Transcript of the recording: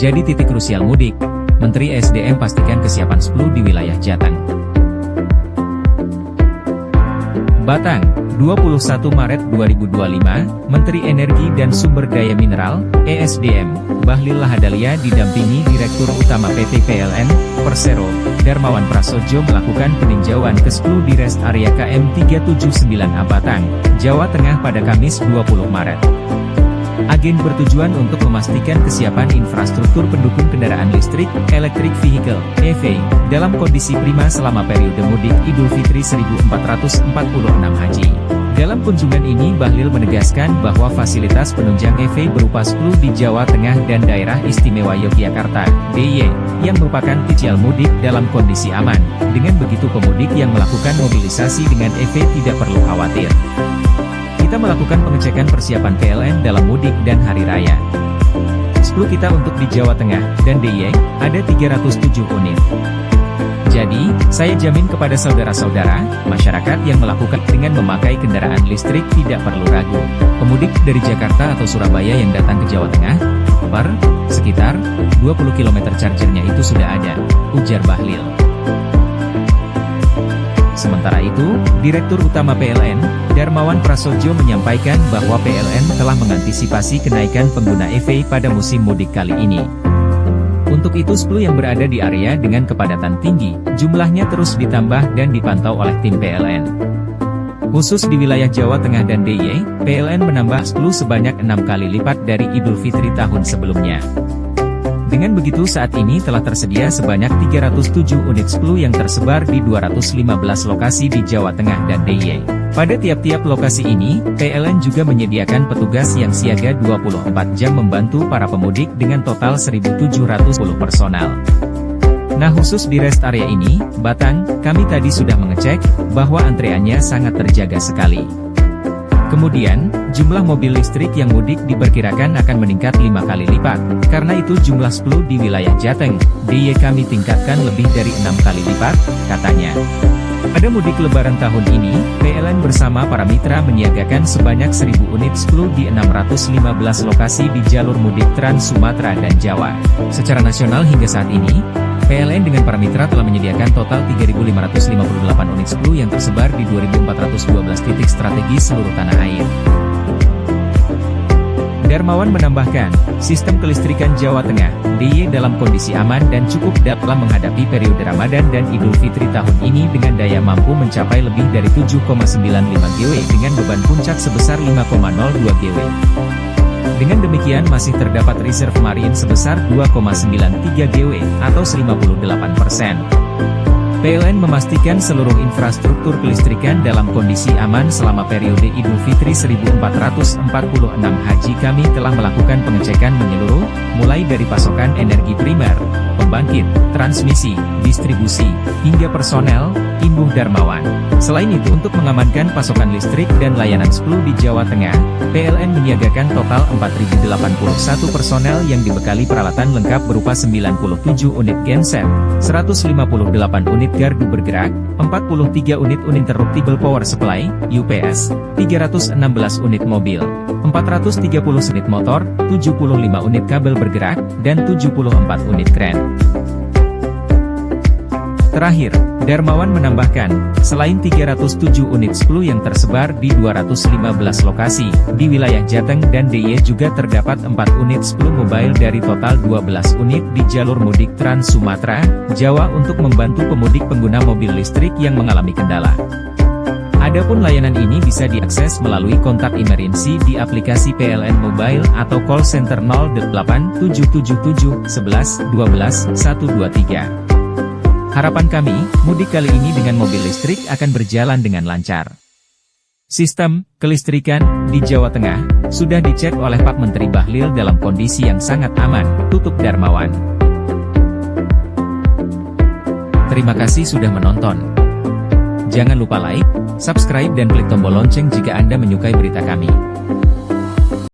jadi titik krusial mudik. Menteri SDM pastikan kesiapan SPLU di wilayah Jateng. Batang, 21 Maret 2025, Menteri Energi dan Sumber Daya Mineral, ESDM, Bahlil Lahadalia didampingi Direktur Utama PT PLN, Persero, Darmawan Prasojo melakukan peninjauan ke SPLU di Rest Area KM 379A Batang, Jawa Tengah pada Kamis 20 Maret. Agen bertujuan untuk memastikan kesiapan infrastruktur pendukung kendaraan listrik, electric vehicle, EV, dalam kondisi prima selama periode mudik Idul Fitri 1446 Haji. Dalam kunjungan ini Bahlil menegaskan bahwa fasilitas penunjang EV berupa SPLU di Jawa Tengah dan Daerah Istimewa Yogyakarta, DIY, yang merupakan cicial mudik dalam kondisi aman. Dengan begitu pemudik yang melakukan mobilisasi dengan EV tidak perlu khawatir. Kita melakukan pengecekan persiapan PLN dalam mudik dan hari raya. SPLU kita untuk di Jawa Tengah dan DIY, ada 307 unit. Jadi, saya jamin kepada saudara-saudara, masyarakat yang melakukan dengan memakai kendaraan listrik tidak perlu ragu. Pemudik dari Jakarta atau Surabaya yang datang ke Jawa Tengah, sekitar 20 km chargernya itu sudah ada, ujar Bahlil. Sementara itu, Direktur Utama PLN, Darmawan Prasojo menyampaikan bahwa PLN telah mengantisipasi kenaikan pengguna EV pada musim mudik kali ini. Untuk itu SPLU yang berada di area dengan kepadatan tinggi, jumlahnya terus ditambah dan dipantau oleh tim PLN. Khusus di wilayah Jawa Tengah dan DIY, PLN menambah SPLU sebanyak 6 kali lipat dari Idul Fitri tahun sebelumnya. Dengan begitu saat ini telah tersedia sebanyak 307 unit SPLU yang tersebar di 215 lokasi di Jawa Tengah dan DIY. Pada tiap-tiap lokasi ini, PLN juga menyediakan petugas yang siaga 24 jam membantu para pemudik dengan total 1.710 personal. Nah khusus di rest area ini, Batang, kami tadi sudah mengecek, bahwa antreannya sangat terjaga sekali. Kemudian, jumlah mobil listrik yang mudik diperkirakan akan meningkat 5 kali lipat, karena itu jumlah SPLU di wilayah Jateng, DIY kami tingkatkan lebih dari 6 kali lipat, katanya. Pada mudik lebaran tahun ini, PLN bersama para mitra menyiagakan sebanyak 1.000 unit SPLU di 615 lokasi di jalur mudik Trans Sumatera dan Jawa. Secara nasional hingga saat ini, PLN dengan para mitra telah menyediakan total 3.558 unit SPLU yang tersebar di 2.412 titik strategis seluruh tanah air. Darmawan menambahkan, sistem kelistrikan Jawa Tengah, DIY dalam kondisi aman dan cukup dalam menghadapi periode Ramadan dan Idul Fitri tahun ini dengan daya mampu mencapai lebih dari 7,95 GW dengan beban puncak sebesar 5,02 GW. Dengan demikian masih terdapat reserve marine sebesar 2,93 GW, atau 58%. PLN memastikan seluruh infrastruktur kelistrikan dalam kondisi aman selama periode Idul Fitri 1446 Haji. Kami telah melakukan pengecekan menyeluruh, mulai dari pasokan energi primer, pembangkit, transmisi, distribusi, hingga personel, imbuh Darmawan. Selain itu untuk mengamankan pasokan listrik dan layanan SPLU di Jawa Tengah, PLN menyiagakan total 4.081 personel yang dibekali peralatan lengkap berupa 97 unit genset, 158 unit gardu bergerak, 43 unit uninterruptible power supply, UPS, 316 unit mobil, 430 unit motor, 75 unit kabel bergerak, dan 74 unit kren. Terakhir, Darmawan menambahkan, selain 307 unit SPLU yang tersebar di 215 lokasi, di wilayah Jateng dan DIY juga terdapat 4 unit SPLU mobile dari total 12 unit di jalur mudik Trans Sumatera, Jawa untuk membantu pemudik pengguna mobil listrik yang mengalami kendala. Adapun layanan ini bisa diakses melalui kontak emergency di aplikasi PLN Mobile atau call center 08 777 11 12 123. Harapan kami, mudik kali ini dengan mobil listrik akan berjalan dengan lancar. Sistem kelistrikan di Jawa Tengah sudah dicek oleh Pak Menteri Bahlil dalam kondisi yang sangat aman, tutup Darmawan. Terima kasih sudah menonton. Jangan lupa like, subscribe dan klik tombol lonceng jika Anda menyukai berita kami.